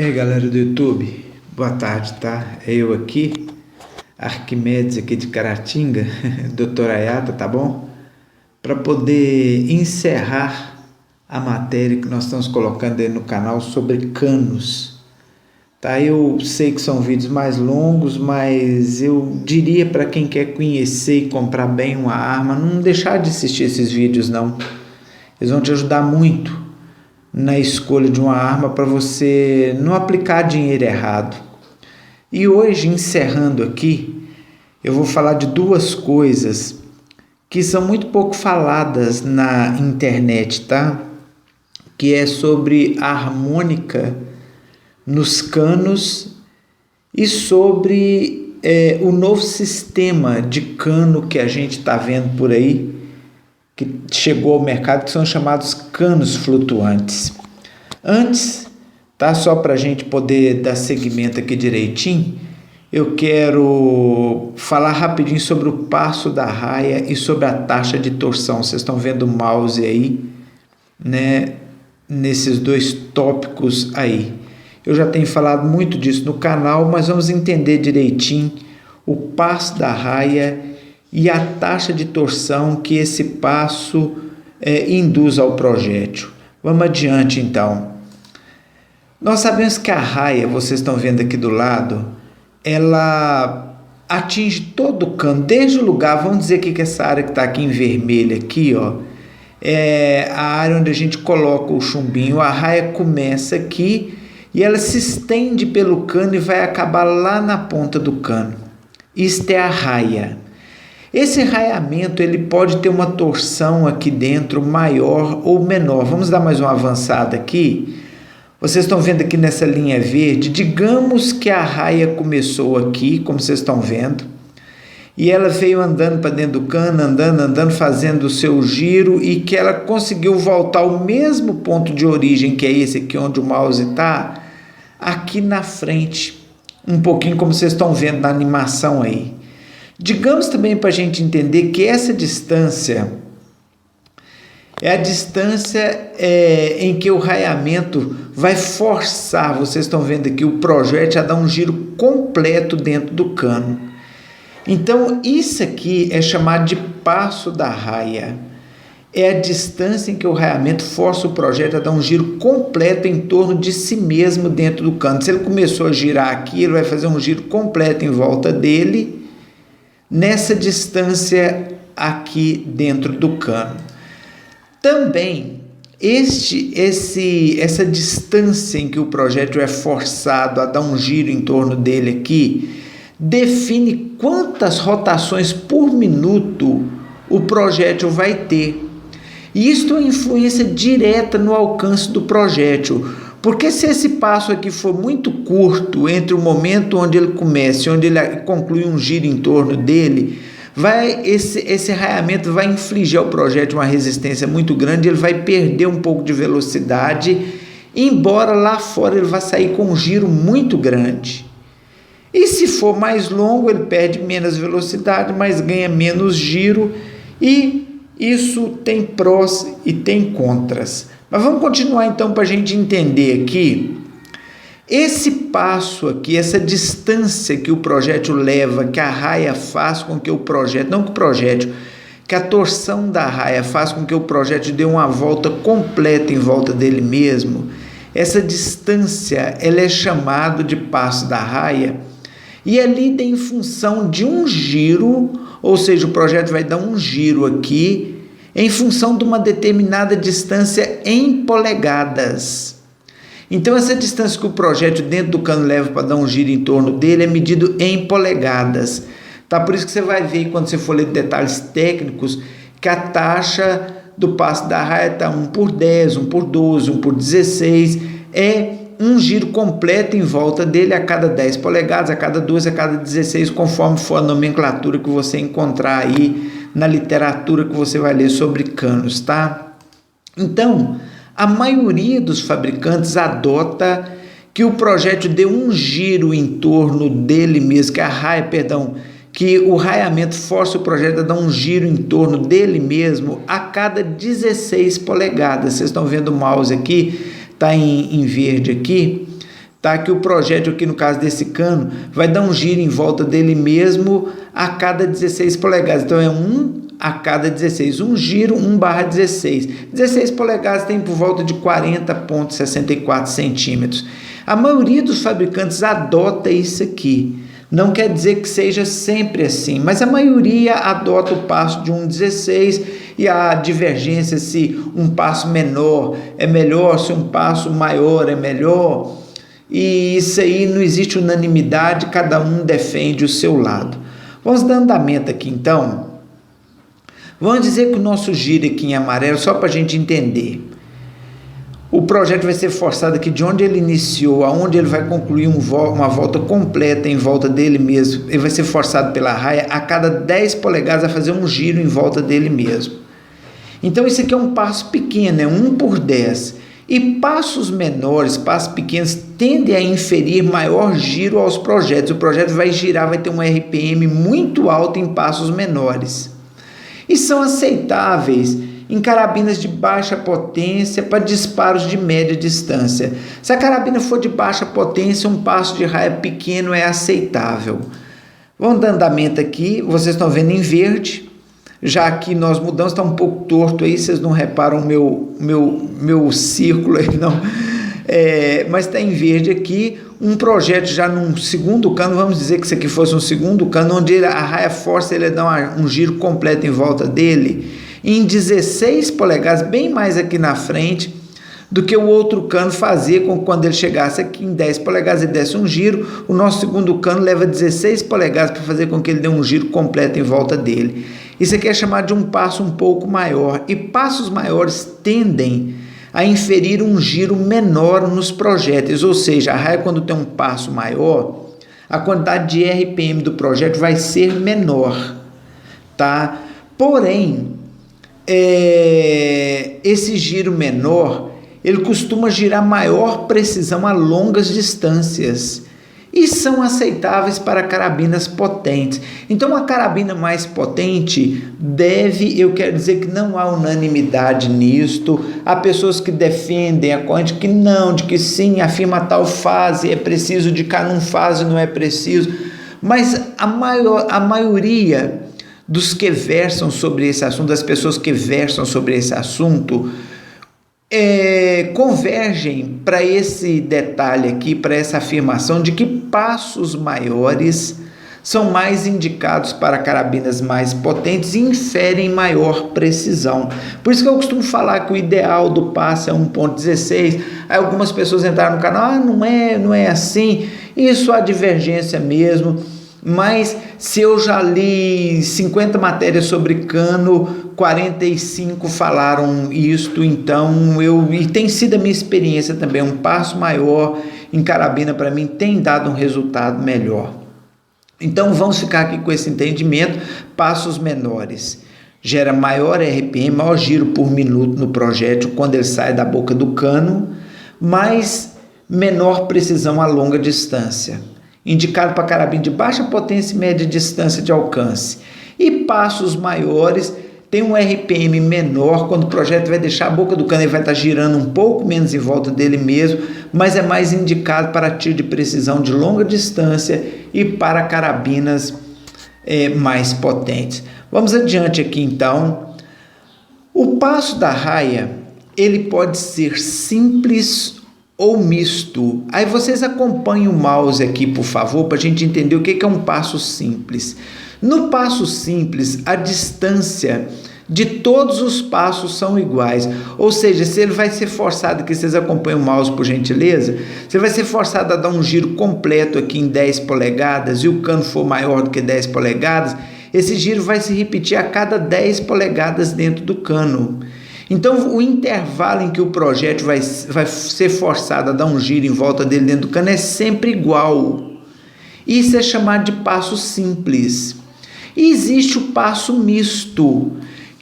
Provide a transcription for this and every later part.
E aí galera do YouTube, boa tarde, tá? É eu aqui, Arquimedes aqui de Caratinga, Dr. Ayata, tá bom? Para poder encerrar a matéria que nós estamos colocando aí no canal sobre canos, tá? Eu sei que são vídeos mais longos, mas eu diria para quem quer conhecer e comprar bem uma arma, não deixar de assistir esses vídeos não, eles vão te ajudar muito na escolha de uma arma para você não aplicar dinheiro errado. E hoje, encerrando aqui, eu vou falar de duas coisas que são muito pouco faladas na internet, tá? Que é sobre a harmônica nos canos e sobre o novo sistema de cano que a gente está vendo por aí, que chegou ao mercado, que são chamados canos flutuantes. Antes, tá, só para a gente poder dar seguimento aqui direitinho, eu quero falar rapidinho sobre o passo da raia e sobre a taxa de torção. Vocês estão vendo o mouse aí, né, nesses dois tópicos aí. Eu já tenho falado muito disso no canal, mas vamos entender direitinho o passo da raia e a taxa de torção que esse passo induz ao projétil. Vamos adiante então. Nós sabemos que a raia, vocês estão vendo aqui do lado, ela atinge todo o cano, desde o lugar, vamos dizer que essa área que está aqui em vermelho aqui, ó, é a área onde a gente coloca o chumbinho. A raia começa aqui e ela se estende pelo cano e vai acabar lá na ponta do cano. Isto é a raia. Esse raiamento ele pode ter uma torção aqui dentro maior ou menor. Vamos dar mais uma avançada aqui. Vocês estão vendo aqui nessa linha verde, digamos que a raia começou aqui, como vocês estão vendo, e ela veio andando para dentro do cano, andando, fazendo o seu giro, e que ela conseguiu voltar ao mesmo ponto de origem, que é esse aqui onde o mouse está, aqui na frente, um pouquinho como vocês estão vendo na animação aí. Digamos também para a gente entender que essa distância é a distância em que o raiamento vai forçar, vocês estão vendo aqui, o projétil a dar um giro completo dentro do cano. Então, isso aqui é chamado de passo da raia. É a distância em que o raiamento força o projétil a dar um giro completo em torno de si mesmo dentro do cano. Se ele começou a girar aqui, ele vai fazer um giro completo em volta dele, nessa distância aqui dentro do cano. Também, essa distância em que o projétil é forçado a dar um giro em torno dele aqui, define quantas rotações por minuto o projétil vai ter. E isso tem uma influência direta no alcance do projétil, porque se esse passo aqui for muito curto entre o momento onde ele começa e onde ele conclui um giro em torno dele, esse raiamento vai infligir ao projétil uma resistência muito grande, ele vai perder um pouco de velocidade, embora lá fora ele vai sair com um giro muito grande. E se for mais longo, ele perde menos velocidade, mas ganha menos giro, e isso tem prós e tem contras. Mas vamos continuar então para a gente entender aqui. Esse passo aqui, essa distância que o projétil leva, que a raia faz com que o projétil, não que o projétil, que a torção da raia faz com que o projétil dê uma volta completa em volta dele mesmo, essa distância ela é chamada de passo da raia, e é lida em função de um giro, ou seja, o projétil vai dar um giro aqui, em função de uma determinada distância em polegadas. Então, essa distância que o projétil dentro do cano leva para dar um giro em torno dele é medido em polegadas. Tá? Por isso que você vai ver, quando você for ler detalhes técnicos, que a taxa do passo da raia está 1/10, 1/12, 1/16, é um giro completo em volta dele a cada 10 polegadas, a cada 12, a cada 16, conforme for a nomenclatura que você encontrar aí na literatura que você vai ler sobre canos, tá? Então, a maioria dos fabricantes adota que o projétil dê um giro em torno dele mesmo, que o raiamento força o projétil a dar um giro em torno dele mesmo a cada 16 polegadas. Vocês estão vendo o mouse aqui, está em verde aqui, tá? Que o projétil aqui no caso desse cano vai dar um giro em volta dele mesmo a cada 16 polegadas. Então é 1 a cada 16, um giro 1/16. 16 polegadas tem por volta de 40,64 centímetros. A maioria dos fabricantes adota isso aqui. Não quer dizer que seja sempre assim, mas a maioria adota o passo de 1/16 e a divergência se um passo menor é melhor, se um passo maior é melhor. E isso aí não existe unanimidade, cada um defende o seu lado. Vamos dar andamento aqui então. Vamos dizer que o nosso giro aqui em amarelo, só para a gente entender. O projeto vai ser forçado aqui de onde ele iniciou, aonde ele vai concluir uma volta completa em volta dele mesmo. Ele vai ser forçado pela raia a cada 10 polegadas a fazer um giro em volta dele mesmo. Então isso aqui é um passo pequeno, é 1/10. E passos menores, passos pequenos, tendem a inferir maior giro aos projetos. O projeto vai girar, vai ter um RPM muito alto em passos menores. E são aceitáveis em carabinas de baixa potência para disparos de média distância. Se a carabina for de baixa potência, um passo de raia pequeno é aceitável. Vamos dar andamento aqui, vocês estão vendo em verde. Já aqui nós mudamos, está um pouco torto aí, vocês não reparam meu círculo aí não. Mas está em verde aqui, um projeto já num segundo cano, vamos dizer que isso aqui fosse um segundo cano, onde a raia força ele dá um giro completo em volta dele, em 16 polegadas, bem mais aqui na frente, do que o outro cano fazia quando ele chegasse aqui em 10 polegadas e desse um giro. O nosso segundo cano leva 16 polegadas para fazer com que ele dê um giro completo em volta dele. Isso aqui é chamado de um passo um pouco maior, e passos maiores tendem a inferir um giro menor nos projéteis, ou seja, a raia quando tem um passo maior, a quantidade de RPM do projétil vai ser menor, tá? Porém, esse giro menor, ele costuma girar maior precisão a longas distâncias e são aceitáveis para carabinas potentes. Então, a carabina mais potente eu quero dizer que não há unanimidade nisto. Há pessoas que defendem a corrente que não, de que sim, afirma tal fase é preciso, de cá não fase não é preciso. Mas a maioria dos que versam sobre esse assunto, das pessoas que versam sobre esse assunto, convergem para esse detalhe aqui, para essa afirmação de que passos maiores são mais indicados para carabinas mais potentes e inferem maior precisão. Por isso que eu costumo falar que o ideal do passo é 1.16. Aí algumas pessoas entraram no canal, não é assim, isso há divergência mesmo. Mas se eu já li 50 matérias sobre cano, 45 falaram isto, então e tem sido a minha experiência também, um passo maior em carabina para mim tem dado um resultado melhor. Então vamos ficar aqui com esse entendimento. Passos menores gera maior RPM, maior giro por minuto no projétil quando ele sai da boca do cano, mas menor precisão a longa distância, indicado para carabina de baixa potência e média distância de alcance. E passos maiores tem um RPM menor, quando o projeto vai deixar a boca do cano, ele vai estar girando um pouco menos em volta dele mesmo, mas é mais indicado para tiro de precisão de longa distância e para carabinas mais potentes. Vamos adiante aqui então. O passo da raia, ele pode ser simples ou misto. Aí vocês acompanhem o mouse aqui, por favor, para a gente entender o que é um passo simples. No passo simples, a distância de todos os passos são iguais, ou seja, se ele vai ser forçado, que vocês acompanhem o mouse por gentileza, se ele vai ser forçado a dar um giro completo aqui em 10 polegadas e o cano for maior do que 10 polegadas, esse giro vai se repetir a cada 10 polegadas dentro do cano. Então, o intervalo em que o projétil vai ser forçado a dar um giro em volta dele dentro do cano é sempre igual. Isso é chamado de passo simples. E existe o passo misto,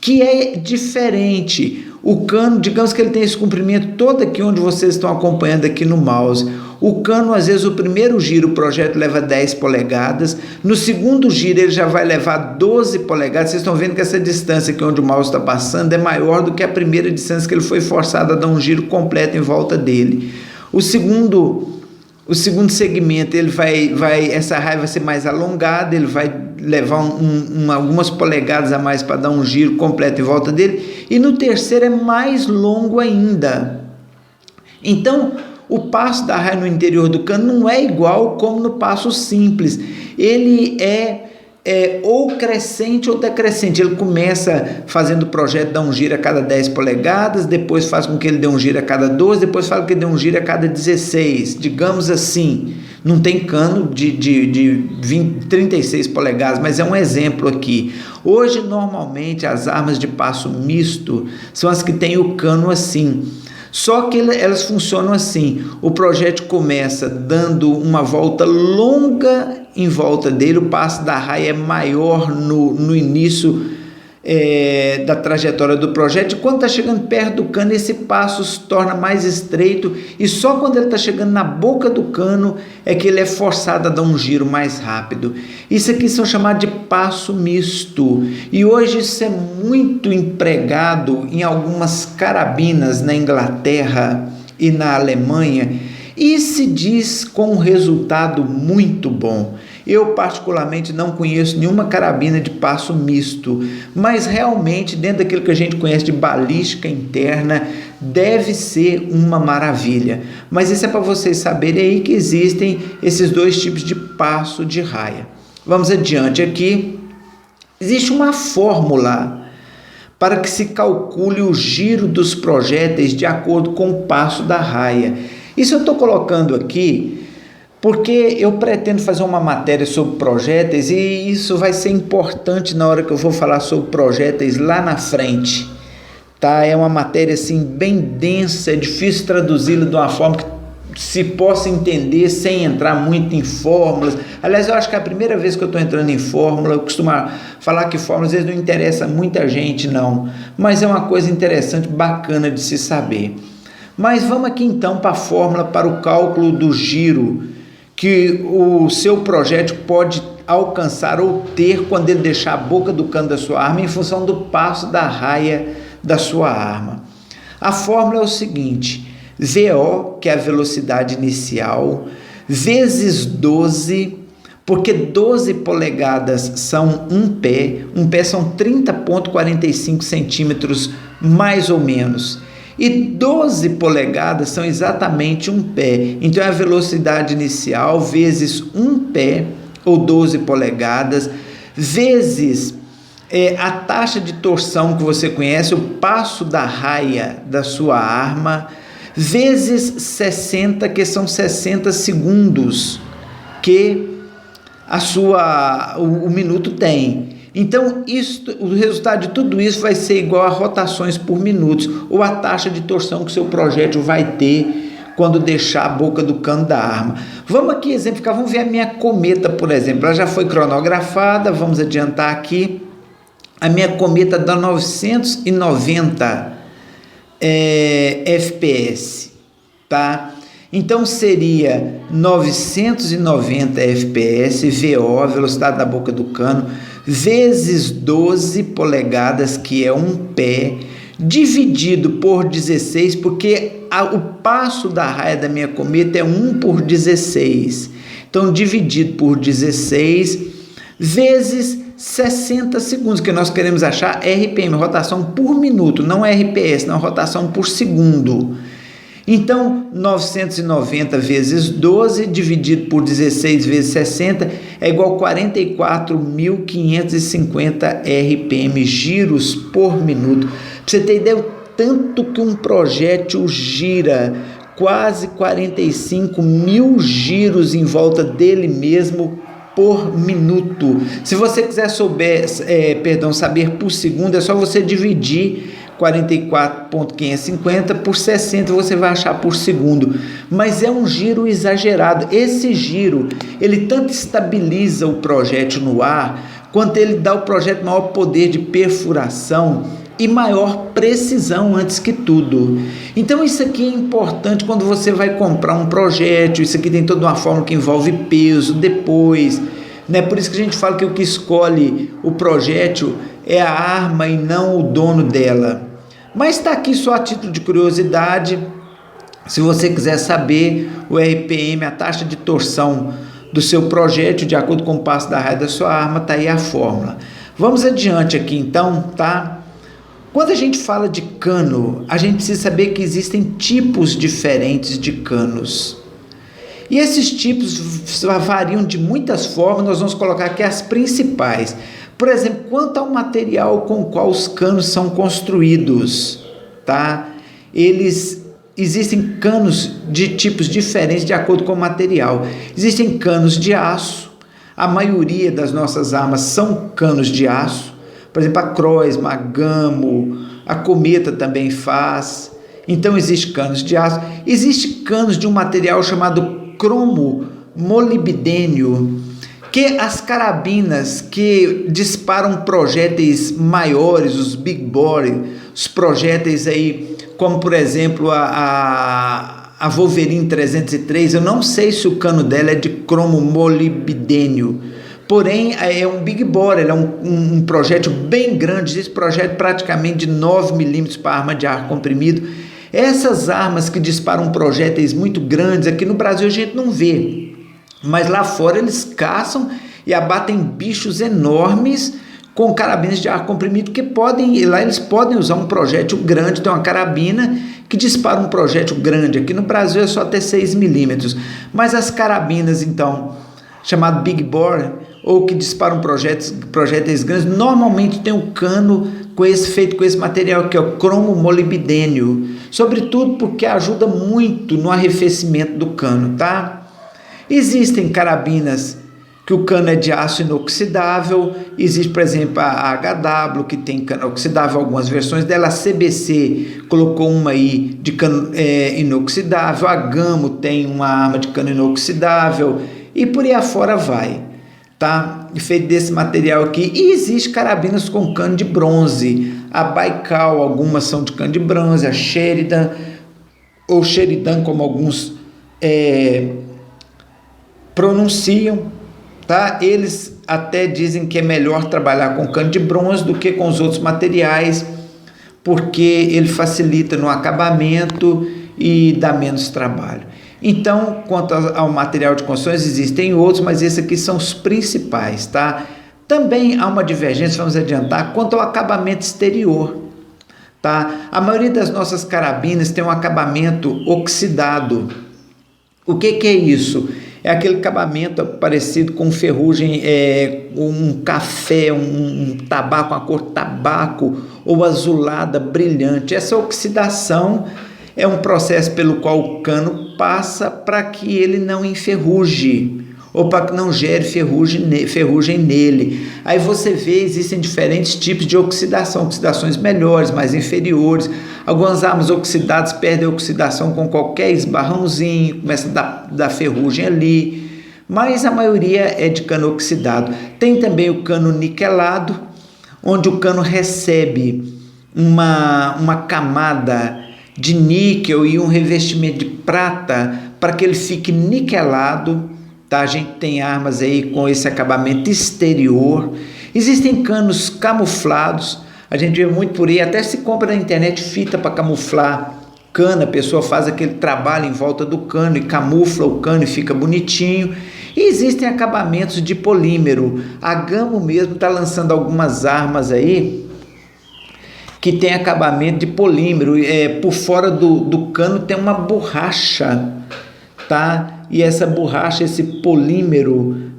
que é diferente. O cano, digamos que ele tem esse comprimento todo aqui onde vocês estão acompanhando aqui no mouse. O cano, às vezes, o primeiro giro, o projeto leva 10 polegadas. No segundo giro, ele já vai levar 12 polegadas. Vocês estão vendo que essa distância aqui onde o mouse está passando é maior do que a primeira distância que ele foi forçado a dar um giro completo em volta dele. O segundo O segundo segmento, essa raia vai ser mais alongada, ele vai levar algumas polegadas a mais para dar um giro completo em volta dele. E no terceiro é mais longo ainda. Então, o passo da raia no interior do cano não é igual como no passo simples. Ele é ou crescente ou decrescente. Ele começa fazendo o projeto, dá um giro a cada 10 polegadas, depois faz com que ele dê um giro a cada 12, depois faz com que ele dê um giro a cada 16, digamos assim. Não tem cano de 36 polegadas, mas é um exemplo aqui. Hoje, normalmente, as armas de passo misto são as que têm o cano assim. Só que elas funcionam assim: o projétil começa dando uma volta longa em volta dele, o passo da raia é maior no início da trajetória do projétil. Quando está chegando perto do cano, esse passo se torna mais estreito, e só quando ele está chegando na boca do cano é que ele é forçado a dar um giro mais rápido. Isso aqui são chamados de passo misto, e hoje isso é muito empregado em algumas carabinas na Inglaterra e na Alemanha, e se diz com um resultado muito bom. Eu particularmente não conheço nenhuma carabina de passo misto, mas realmente dentro daquilo que a gente conhece de balística interna, deve ser uma maravilha. Mas isso é para vocês saberem aí que existem esses dois tipos de passo de raia. Vamos adiante aqui. Existe uma fórmula para que se calcule o giro dos projéteis de acordo com o passo da raia. Isso eu estou colocando aqui porque eu pretendo fazer uma matéria sobre projéteis, e isso vai ser importante na hora que eu vou falar sobre projéteis lá na frente, tá? É uma matéria assim bem densa, é difícil traduzi-la de uma forma que se possa entender sem entrar muito em fórmulas. Aliás, eu acho que é a primeira vez que eu estou entrando em fórmula. Eu costumo falar que fórmula às vezes não interessa muita gente, não, mas é uma coisa interessante, bacana de se saber. Mas vamos aqui então para a fórmula para o cálculo do giro que o seu projétil pode alcançar ou ter quando ele deixar a boca do cano da sua arma em função do passo da raia da sua arma. A fórmula é o seguinte: VO, que é a velocidade inicial, vezes 12, porque 12 polegadas são um pé são 30,45 centímetros mais ou menos. E 12 polegadas são exatamente um pé. Então é a velocidade inicial vezes um pé, ou 12 polegadas, vezes a taxa de torção que você conhece, o passo da raia da sua arma, vezes 60, que são 60 segundos que o minuto tem. Então, o resultado de tudo isso vai ser igual a rotações por minutos, ou a taxa de torção que o seu projétil vai ter quando deixar a boca do cano da arma. Vamos aqui exemplificar, vamos ver a minha cometa, por exemplo. Ela já foi cronografada, vamos adiantar aqui. A minha cometa dá 990 FPS, tá? Então seria 990 FPS, VO, a velocidade da boca do cano, vezes 12 polegadas, que é um pé, dividido por 16, porque o passo da raia da minha cometa é 1 por 16. Então, dividido por 16, vezes 60 segundos, que nós queremos achar RPM, rotação por minuto, não RPS, não rotação por segundo. Então, 990 vezes 12, dividido por 16 vezes 60, é igual a 44.550 RPM, giros por minuto. Para você ter ideia, o tanto que um projétil gira, quase 45 mil giros em volta dele mesmo por minuto. Se você quiser saber por segundo, é só você dividir 44.550 por 60, você vai achar por segundo. Mas é um giro exagerado. Esse giro, ele tanto estabiliza o projétil no ar, quanto ele dá ao projétil maior poder de perfuração e maior precisão antes que tudo. Então isso aqui é importante quando você vai comprar um projétil. Isso aqui tem toda uma fórmula que envolve peso depois, né? Por isso que a gente fala que o que escolhe o projétil é a arma e não o dono dela. Mas está aqui só a título de curiosidade. Se você quiser saber o RPM, a taxa de torção do seu projétil, de acordo com o passo da raia da sua arma, tá aí a fórmula. Vamos adiante aqui então, tá? Quando a gente fala de cano, a gente precisa saber que existem tipos diferentes de canos. E esses tipos variam de muitas formas, nós vamos colocar aqui as principais. Por exemplo, quanto ao material com o qual os canos são construídos, tá? Existem canos de tipos diferentes de acordo com o material. Existem canos de aço, a maioria das nossas armas são canos de aço. Por exemplo, a Croisma, a Gamo, a Cometa também faz. Então, existem canos de aço. Existem canos de um material chamado cromo molibdênio, que as carabinas que disparam projéteis maiores, os big bore, os projéteis aí, como por exemplo a Wolverine 303, eu não sei se o cano dela é de cromo molibdênio, porém é um big bore, ele é um projétil bem grande, esse projétil praticamente de 9 milímetros para arma de ar comprimido. Essas armas que disparam projéteis muito grandes, aqui no Brasil a gente não vê, mas lá fora eles caçam e abatem bichos enormes com carabinas de ar comprimido, que lá eles podem usar um projétil grande, tem uma carabina que dispara um projétil grande, aqui no Brasil é só até 6 milímetros, mas as carabinas então, chamado big bore, ou que disparam projéteis grandes, normalmente tem um cano feito com esse material que é o cromo molibdênio, sobretudo porque ajuda muito no arrefecimento do cano, tá? Existem carabinas que o cano é de aço inoxidável, existe, por exemplo, a HW, que tem cano oxidável, algumas versões dela, a CBC colocou uma aí de cano inoxidável, a Gamo tem uma arma de cano inoxidável, e por aí afora vai, tá? Feito desse material aqui. E existe carabinas com cano de bronze, a Baikal, algumas são de cano de bronze, a Sheridan, ou Sheridan, como alguns pronunciam, tá? Eles até dizem que é melhor trabalhar com cano de bronze do que com os outros materiais, porque ele facilita no acabamento e dá menos trabalho. Então, quanto ao material de construções, existem outros, mas esses aqui são os principais, tá? Também há uma divergência, vamos adiantar, quanto ao acabamento exterior, tá? A maioria das nossas carabinas tem um acabamento oxidado. O que é isso? É aquele acabamento parecido com ferrugem, um café, um tabaco, uma cor tabaco ou azulada, brilhante. Essa oxidação é um processo pelo qual o cano passa para que ele não enferruje, ou para que não gere ferrugem nele. Aí você vê, existem diferentes tipos de oxidação, oxidações melhores, mais inferiores. Algumas armas oxidadas perdem a oxidação com qualquer esbarrãozinho, começa a dar ferrugem ali, mas a maioria é de cano oxidado. Tem também o cano niquelado, onde o cano recebe uma camada de níquel e um revestimento de prata para que ele fique niquelado, tá? A gente tem armas aí com esse acabamento exterior. Existem canos camuflados, a gente vê muito por aí, até se compra na internet fita para camuflar cano, a pessoa faz aquele trabalho em volta do cano e camufla o cano e fica bonitinho. E existem acabamentos de polímero, a Gamo mesmo está lançando algumas armas aí que tem acabamento de polímero, por fora do cano tem uma borracha, tá? E essa borracha, esse polímero,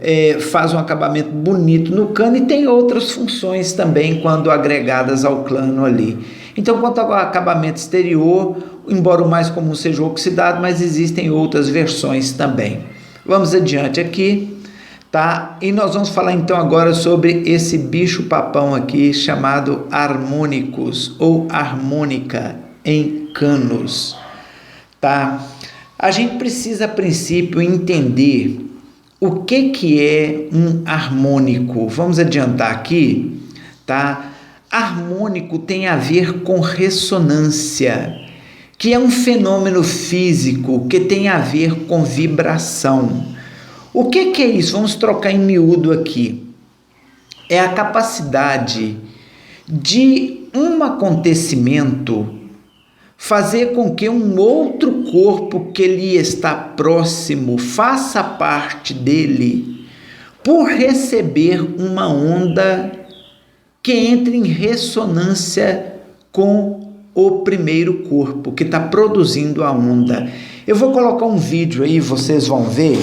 faz um acabamento bonito no cano e tem outras funções também quando agregadas ao cano ali. Então, quanto ao acabamento exterior, embora o mais comum seja o oxidado, mas existem outras versões também. Vamos adiante aqui, tá? E nós vamos falar então agora sobre esse bicho papão aqui chamado harmônicos ou harmônica em canos, tá? A gente precisa a princípio entender o que é um harmônico. Vamos adiantar aqui, tá? Harmônico tem a ver com ressonância, que é um fenômeno físico que tem a ver com vibração. O que é isso? Vamos trocar em miúdo aqui. É a capacidade de um acontecimento fazer com que um outro corpo que lhe está próximo faça parte dele, por receber uma onda que entre em ressonância com o primeiro corpo que está produzindo a onda. Eu vou colocar um vídeo aí, vocês vão ver.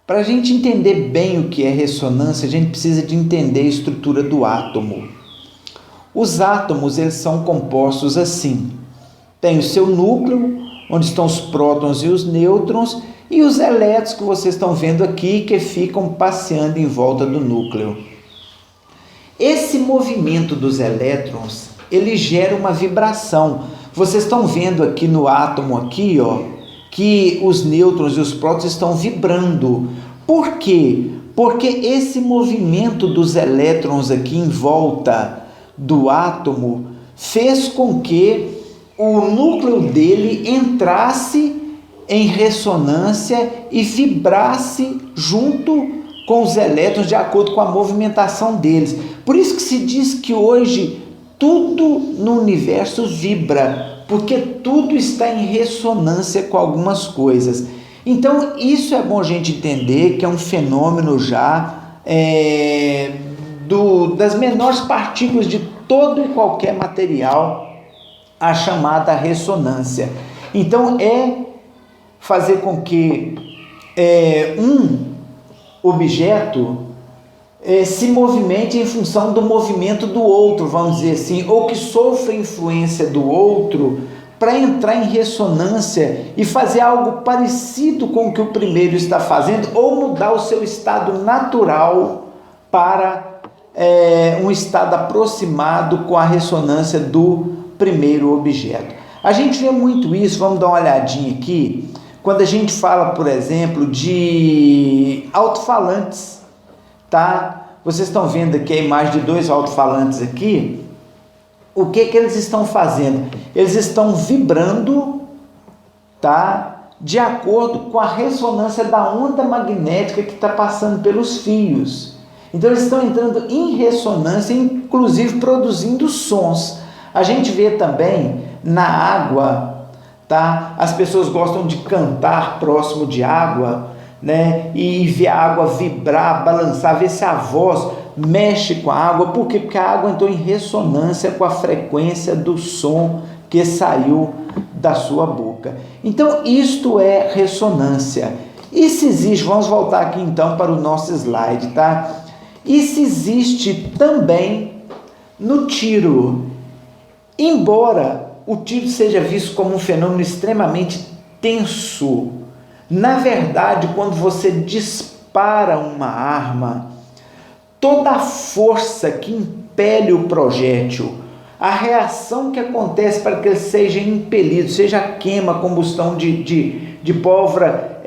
Para a gente entender bem o que é ressonância, a gente precisa de entender a estrutura do átomo. Os átomos, eles são compostos assim. Tem o seu núcleo, onde estão os prótons e os nêutrons, e os elétrons que vocês estão vendo aqui, que ficam passeando em volta do núcleo. Esse movimento dos elétrons, ele gera uma vibração. Vocês estão vendo aqui no átomo, aqui, ó, que os nêutrons e os prótons estão vibrando. Por quê? Porque esse movimento dos elétrons aqui em volta do átomo fez com que o núcleo dele entrasse em ressonância e vibrasse junto com os elétrons de acordo com a movimentação deles. Por isso que se diz que hoje tudo no universo vibra, porque tudo está em ressonância com algumas coisas. Então isso é bom a gente entender que é um fenômeno já das menores partículas de todo e qualquer material, a chamada ressonância. Então é fazer com que um objeto se movimente em função do movimento do outro, vamos dizer assim, ou que sofra influência do outro para entrar em ressonância e fazer algo parecido com o que o primeiro está fazendo, ou mudar o seu estado natural para um estado aproximado com a ressonância do primeiro objeto. A gente vê muito isso, vamos dar uma olhadinha aqui, quando a gente fala, por exemplo, de alto-falantes, tá? Vocês estão vendo aqui a imagem de dois alto-falantes aqui. O que eles estão fazendo? Eles estão vibrando, tá? De acordo com a ressonância da onda magnética que está passando pelos fios. Então eles estão entrando em ressonância, inclusive produzindo sons. A gente vê também na água, tá? As pessoas gostam de cantar próximo de água, né? E ver a água vibrar, balançar, ver se a voz mexe com a água. Por quê? Porque a água entrou em ressonância com a frequência do som que saiu da sua boca. Então isto é ressonância. Isso existe, vamos voltar aqui então para o nosso slide, tá? Isso existe também no tiro. Embora o tiro seja visto como um fenômeno extremamente tenso, na verdade, quando você dispara uma arma, toda a força que impele o projétil, a reação que acontece para que ele seja impelido, seja a queima, a combustão de pólvora,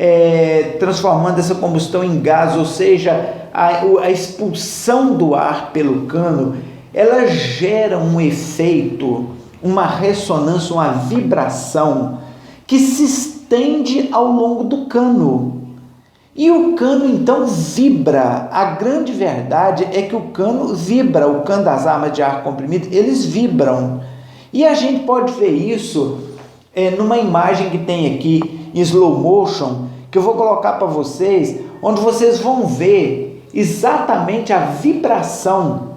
transformando essa combustão em gás, ou seja, a expulsão do ar pelo cano, ela gera um efeito, uma ressonância, uma vibração que se estende ao longo do cano. E o cano então vibra. A grande verdade é que o cano vibra, o cano das armas de ar comprimido, eles vibram. E a gente pode ver isso numa imagem que tem aqui em slow motion, que eu vou colocar para vocês, onde vocês vão ver exatamente a vibração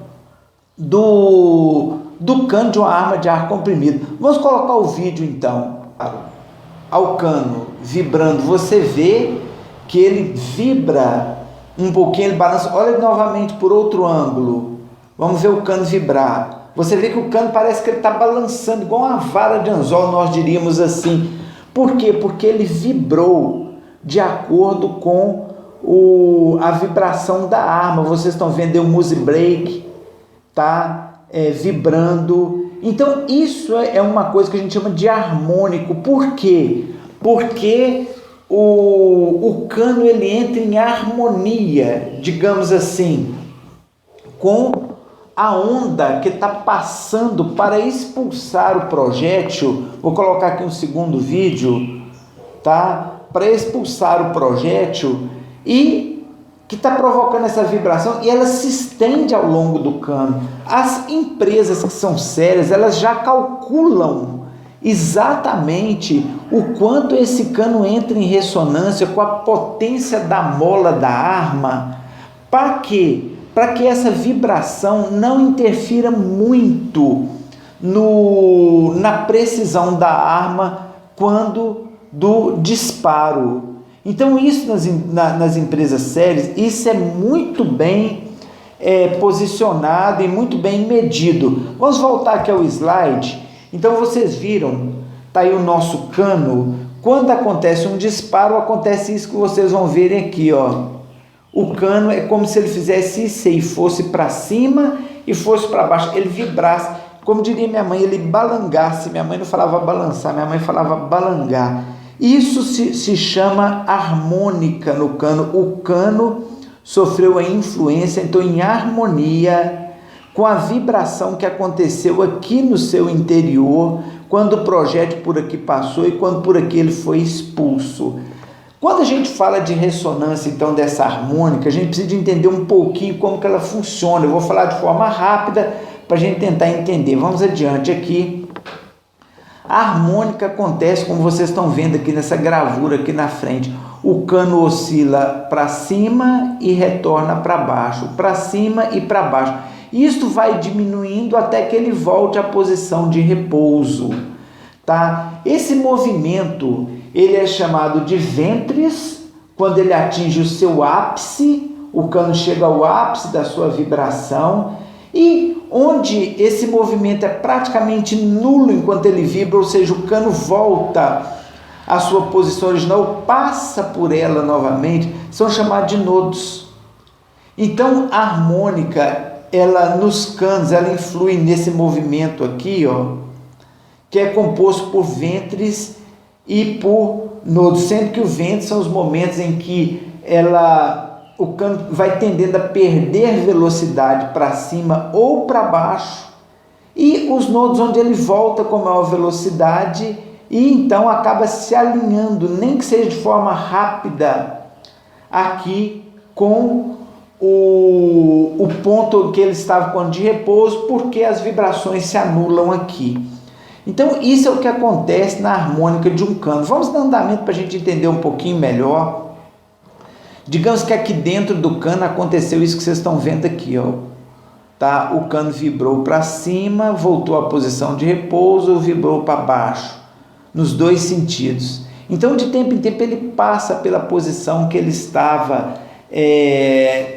do cano de uma arma de ar comprimido. Vamos colocar o vídeo então. Ao cano vibrando, você vê que ele vibra um pouquinho, ele balança. Olha novamente por outro ângulo, vamos ver o cano vibrar. Você vê que o cano parece que ele está balançando igual uma vara de anzol, nós diríamos assim. Por quê? Porque ele vibrou de acordo com a vibração da arma. Vocês estão vendo o Music Break, tá? Vibrando. Então isso é uma coisa que a gente chama de harmônico. Por quê? Porque o cano ele entra em harmonia, digamos assim, com a onda que está passando para expulsar o projétil. Vou colocar aqui um segundo vídeo, tá? Para expulsar o projétil e que está provocando essa vibração, e ela se estende ao longo do cano. As empresas que são sérias, elas já calculam exatamente o quanto esse cano entra em ressonância com a potência da mola da arma. Para quê? Para que essa vibração não interfira muito na precisão da arma quando do disparo. Então isso nas empresas sérias, isso é muito bem posicionado e muito bem medido. Vamos voltar aqui ao slide. Então vocês viram, está aí o nosso cano. Quando acontece um disparo, acontece isso que vocês vão verem aqui, ó. O cano é como se ele fizesse isso aí, fosse para cima e fosse para baixo, ele vibrasse, como diria minha mãe, ele balangasse. Minha mãe não falava balançar, minha mãe falava balangar. Isso se chama harmônica no cano. O cano sofreu a influência, então, em harmonia com a vibração que aconteceu aqui no seu interior, quando o projétil por aqui passou e quando por aqui ele foi expulso. Quando a gente fala de ressonância, então, dessa harmônica, a gente precisa entender um pouquinho como que ela funciona. Eu vou falar de forma rápida para a gente tentar entender. Vamos adiante aqui. A harmônica acontece, como vocês estão vendo aqui nessa gravura aqui na frente. O cano oscila para cima e retorna para baixo, para cima e para baixo. Isto vai diminuindo até que ele volte à posição de repouso, tá? Esse movimento, ele é chamado de ventris. Quando ele atinge o seu ápice, o cano chega ao ápice da sua vibração, e onde esse movimento é praticamente nulo enquanto ele vibra, ou seja, o cano volta à sua posição original, passa por ela novamente, são chamados de nodos. Então a harmônica, ela nos canos, ela influi nesse movimento aqui, ó, que é composto por ventris e por nodos, sendo que os ventris são os momentos em que o cano vai tendendo a perder velocidade para cima ou para baixo, e os nodos onde ele volta com maior velocidade e então acaba se alinhando, nem que seja de forma rápida, aqui com o ponto que ele estava quando de repouso, porque as vibrações se anulam aqui. Então isso é o que acontece na harmônica de um cano. Vamos dar andamento para a gente entender um pouquinho melhor. Digamos que aqui dentro do cano aconteceu isso que vocês estão vendo aqui, ó. Tá? O cano vibrou para cima, voltou à posição de repouso, vibrou para baixo, nos dois sentidos. Então de tempo em tempo ele passa pela posição que ele estava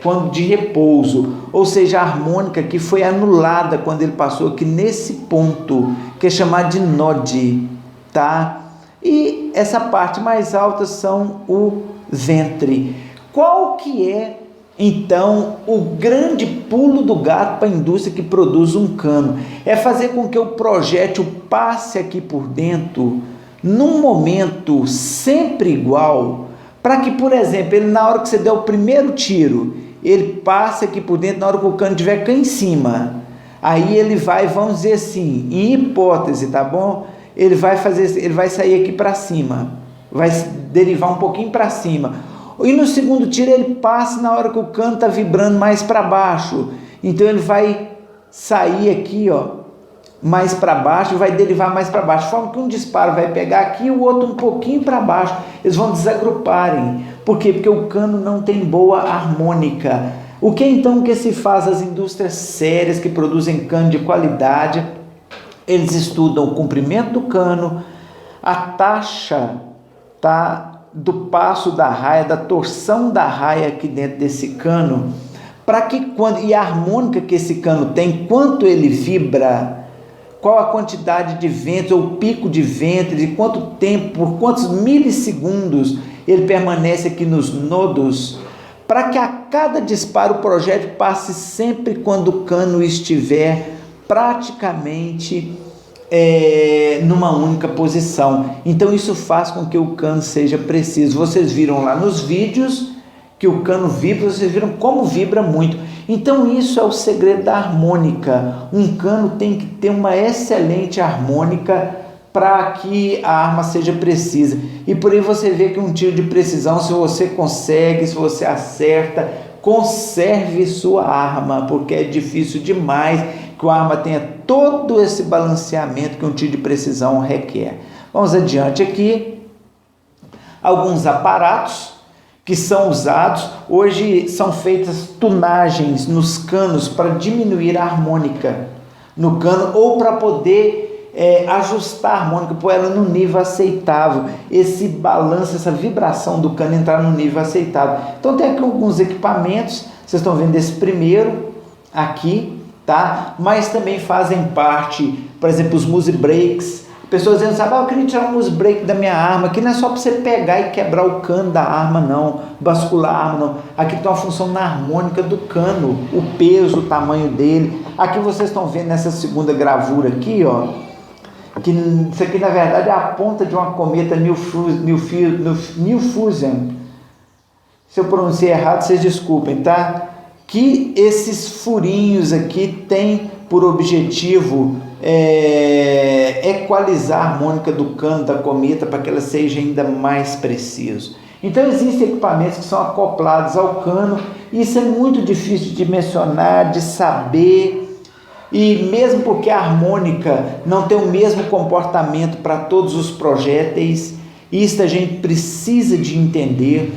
quando de repouso, ou seja, a harmônica que foi anulada quando ele passou aqui nesse ponto, que é chamado de node, tá? E essa parte mais alta são o ventre. Qual que é, então, o grande pulo do gato para a indústria que produz um cano? É fazer com que o projétil passe aqui por dentro, num momento sempre igual, para que, por exemplo, ele, na hora que você der o primeiro tiro, ele passe aqui por dentro na hora que o cano estiver cá em cima. Aí ele vai, vamos dizer assim, em hipótese, tá bom? Ele vai sair aqui para cima, vai derivar um pouquinho para cima. E no segundo tiro ele passa na hora que o cano está vibrando mais para baixo. Então ele vai sair aqui, ó, mais para baixo e vai derivar mais para baixo, de forma que um disparo vai pegar aqui e o outro um pouquinho para baixo. Eles vão desagruparem. Por quê? Porque o cano não tem boa harmônica. O que então que se faz? As indústrias sérias que produzem cano de qualidade, eles estudam o comprimento do cano, a taxa, tá, do passo da raia, da torção da raia aqui dentro desse cano, para que e a harmônica que esse cano tem, quanto ele vibra, qual a quantidade de ventos ou pico de ventos, de quanto tempo, por quantos milissegundos ele permanece aqui nos nodos, para que a cada disparo o projétil passe sempre quando o cano estiver praticamente numa única posição. Então isso faz com que o cano seja preciso. Vocês viram lá nos vídeos que o cano vibra, vocês viram como vibra muito. Então isso é o segredo da harmônica. Um cano tem que ter uma excelente harmônica para que a arma seja precisa. E por aí você vê que um tiro de precisão, se você consegue, se você acerta, conserve sua arma, porque é difícil demais que o arma tenha todo esse balanceamento que um tiro de precisão requer. Vamos adiante aqui. Alguns aparatos que são usados, hoje são feitas tunagens nos canos para diminuir a harmônica no cano ou para poder ajustar a harmônica, pôr ela no nível aceitável, esse balanço, essa vibração do cano entrar no nível aceitável. Então tem aqui alguns equipamentos, vocês estão vendo esse primeiro aqui, tá? Mas também fazem parte, por exemplo, os music breaks. Pessoas dizendo, sabe, eu queria tirar um music break da minha arma, que não é só para você pegar e quebrar o cano da arma não, bascular a arma não, aqui tem uma função na harmônica do cano, o peso, o tamanho dele. Aqui vocês estão vendo nessa segunda gravura aqui, ó, que isso aqui na verdade é a ponta de uma cometa Milfusion. Se eu pronunciei errado, vocês desculpem, tá? Que esses furinhos aqui têm por objetivo equalizar a harmônica do cano da cometa para que ela seja ainda mais preciso. Então existem equipamentos que são acoplados ao cano, e isso é muito difícil de dimensionar, de saber. E mesmo porque a harmônica não tem o mesmo comportamento para todos os projéteis, isso a gente precisa de entender.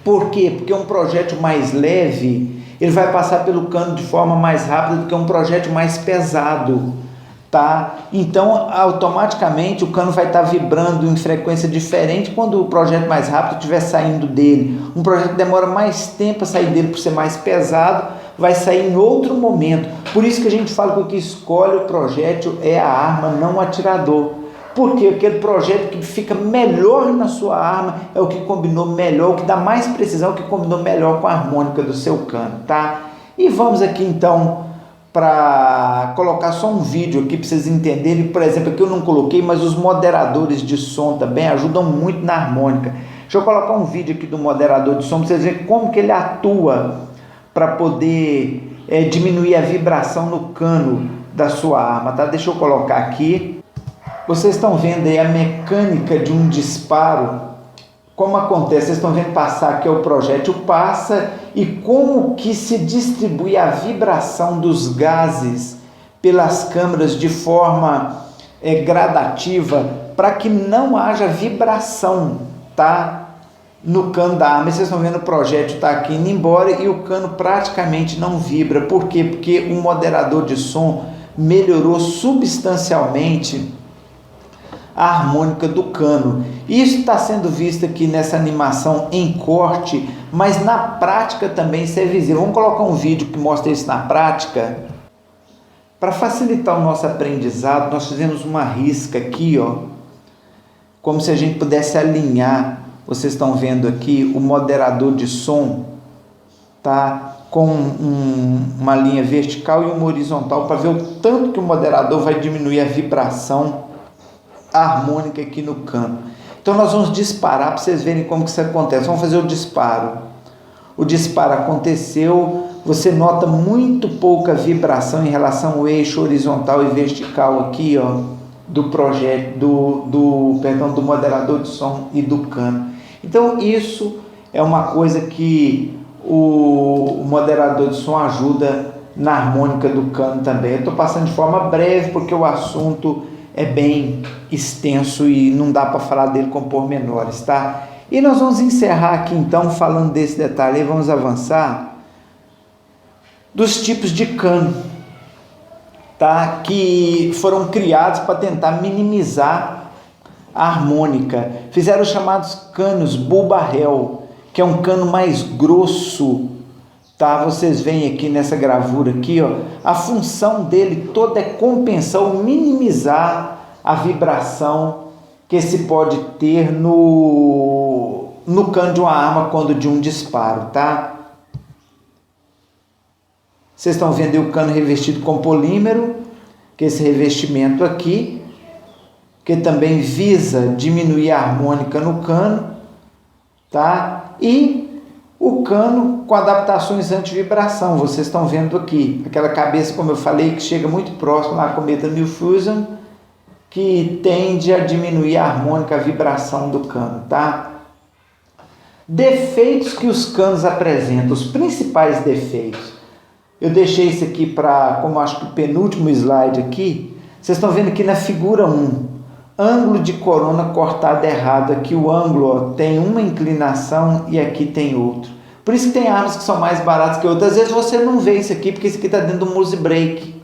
Por quê? Porque um projétil mais leve, ele vai passar pelo cano de forma mais rápida do que um projétil mais pesado, tá? Então, automaticamente, o cano vai estar vibrando em frequência diferente quando o projétil mais rápido estiver saindo dele. Um projétil que demora mais tempo a sair dele por ser mais pesado, vai sair em outro momento. Por isso que a gente fala que o que escolhe o projétil é a arma, não o atirador. Porque aquele projétil que fica melhor na sua arma é o que combinou melhor, o que dá mais precisão, o que combinou melhor com a harmônica do seu cano, tá? E vamos aqui então para colocar só um vídeo aqui para vocês entenderem. Por exemplo, aqui eu não coloquei, mas os moderadores de som também ajudam muito na harmônica. Deixa eu colocar um vídeo aqui do moderador de som para vocês verem como que ele atua para poder diminuir a vibração no cano da sua arma, tá? Deixa eu colocar aqui. Vocês estão vendo aí a mecânica de um disparo, como acontece, vocês estão vendo passar aqui, o projétil passa e como que se distribui a vibração dos gases pelas câmaras de forma gradativa, para que não haja vibração, tá? No cano da arma. Vocês estão vendo o projétil está aqui indo embora e o cano praticamente não vibra. Por quê? Porque o moderador de som melhorou substancialmente a harmônica do cano. Isso está sendo visto aqui nessa animação em corte, mas na prática também isso é visível. Vamos colocar um vídeo que mostra isso na prática. Para facilitar o nosso aprendizado, nós fizemos uma risca aqui, ó, como se a gente pudesse alinhar. Vocês estão vendo aqui o moderador de som, tá? Com uma linha vertical e uma horizontal, para ver o tanto que o moderador vai diminuir a vibração harmônica aqui no cano. Então nós vamos disparar para vocês verem como que isso acontece. Vamos fazer o disparo. O disparo aconteceu, você nota muito pouca vibração em relação ao eixo horizontal e vertical aqui, ó, do projeto, do moderador de som e do cano. Então isso é uma coisa que o moderador de som ajuda na harmônica do cano também. Eu estou passando de forma breve porque o assunto é bem extenso e não dá para falar dele com pormenores, tá? E nós vamos encerrar aqui então falando desse detalhe e vamos avançar dos tipos de cano, tá? Que foram criados para tentar minimizar a harmônica. Fizeram os chamados canos bull barrel, que é um cano mais grosso, tá? Vocês veem aqui nessa gravura aqui, ó, a função dele toda é compensar ou minimizar a vibração que se pode ter no cano de uma arma quando de um disparo, tá? Vocês estão vendo aí o cano revestido com polímero, que é esse revestimento aqui, que também visa diminuir a harmônica no cano, tá? E o cano com adaptações anti-vibração, vocês estão vendo aqui, aquela cabeça, como eu falei, que chega muito próximo à cometa Milfusion, que tende a diminuir a harmônica, a vibração do cano, tá? Defeitos que os canos apresentam, os principais defeitos. Eu deixei isso aqui para, como acho que o penúltimo slide aqui. Vocês estão vendo aqui na figura 1, ângulo de corona cortado errado. Aqui o ângulo, ó, tem uma inclinação e aqui tem outro. Por isso que tem armas que são mais baratas que outras. Às vezes você não vê isso aqui, porque isso aqui está dentro do muse brake.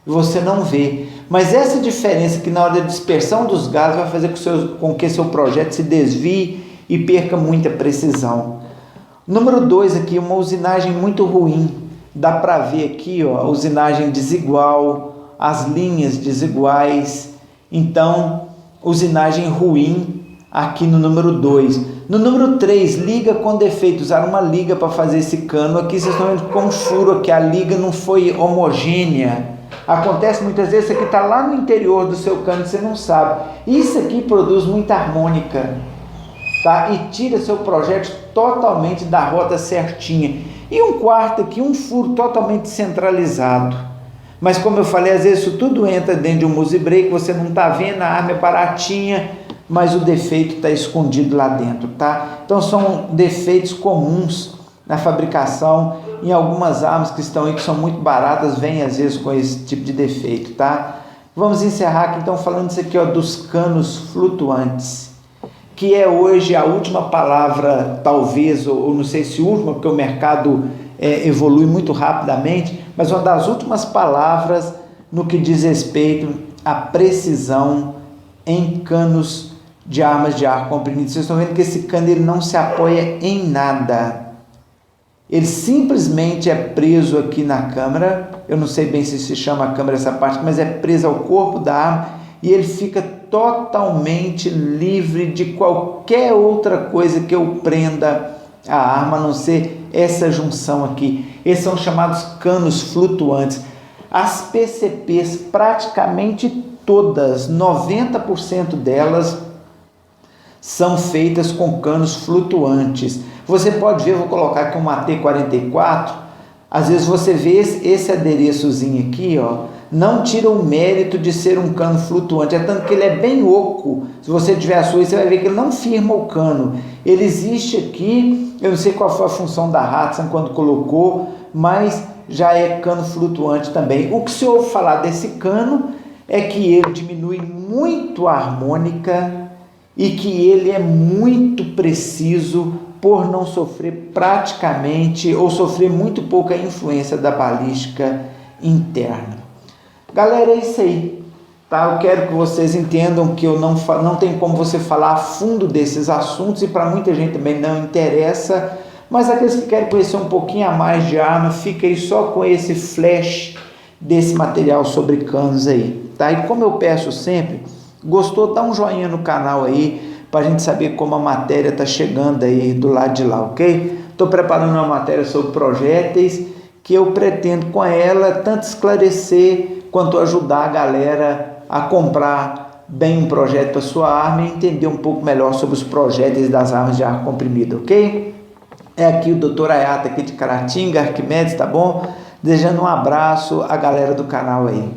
E você não vê. Mas essa diferença que na hora da dispersão dos gases vai fazer com que seu projeto se desvie e perca muita precisão. Número 2 aqui, uma usinagem muito ruim. Dá para ver aqui, ó, a usinagem desigual, as linhas desiguais. Então, usinagem ruim aqui no número 2. No número 3, liga com defeito. Usaram uma liga para fazer esse cano. Aqui vocês estão vendo com um furo aqui, a liga não foi homogênea. Acontece muitas vezes, isso aqui está lá no interior do seu cano, você não sabe. Isso aqui produz muita harmônica, tá? E tira seu projeto totalmente da rota certinha. E um quarto aqui, um furo totalmente centralizado. Mas como eu falei, às vezes isso tudo entra dentro de um muse brake, você não está vendo, a arma é baratinha, mas o defeito está escondido lá dentro, tá? Então são defeitos comuns na fabricação. Em algumas armas que estão aí, que são muito baratas, vem às vezes com esse tipo de defeito, tá? Vamos encerrar aqui então falando isso aqui, ó, dos canos flutuantes, que é hoje a última palavra, talvez, ou não sei se última, porque o mercado evolui muito rapidamente, mas uma das últimas palavras no que diz respeito à precisão em canos de armas de ar comprimido. Vocês estão vendo que esse cano ele não se apoia em nada. Ele simplesmente é preso aqui na câmara. Eu não sei bem se chama câmara essa parte, mas é preso ao corpo da arma e ele fica totalmente livre de qualquer outra coisa que eu prenda a arma, a não ser essa junção aqui. Esses são chamados canos flutuantes. As PCPs, praticamente todas, 90% delas, são feitas com canos flutuantes. Você pode ver, vou colocar aqui uma T44, às vezes você vê esse adereçozinho aqui, ó, não tira o mérito de ser um cano flutuante, é tanto que ele é bem oco. Se você tiver a sua, você vai ver que ele não firma o cano. Ele existe aqui, eu não sei qual foi a função da Hatsan quando colocou, mas já é cano flutuante também. O que se ouve falar desse cano é que ele diminui muito a harmônica e que ele é muito preciso por não sofrer praticamente ou sofrer muito pouca influência da balística interna. Galera, é isso aí, tá? Eu quero que vocês entendam que eu não tem como você falar a fundo desses assuntos e para muita gente também não interessa, mas aqueles que querem conhecer um pouquinho a mais de arma, fica aí só com esse flash desse material sobre canos aí, tá? E como eu peço sempre, gostou, dá um joinha no canal aí, para a gente saber como a matéria está chegando aí do lado de lá, ok? Estou preparando uma matéria sobre projéteis, que eu pretendo com ela tanto esclarecer, quanto ajudar a galera a comprar bem um projeto para sua arma e entender um pouco melhor sobre os projéteis das armas de ar comprimido, ok? É aqui o Dr. Ayata aqui de Caratinga, Arquimedes, tá bom? Desejando um abraço à galera do canal aí.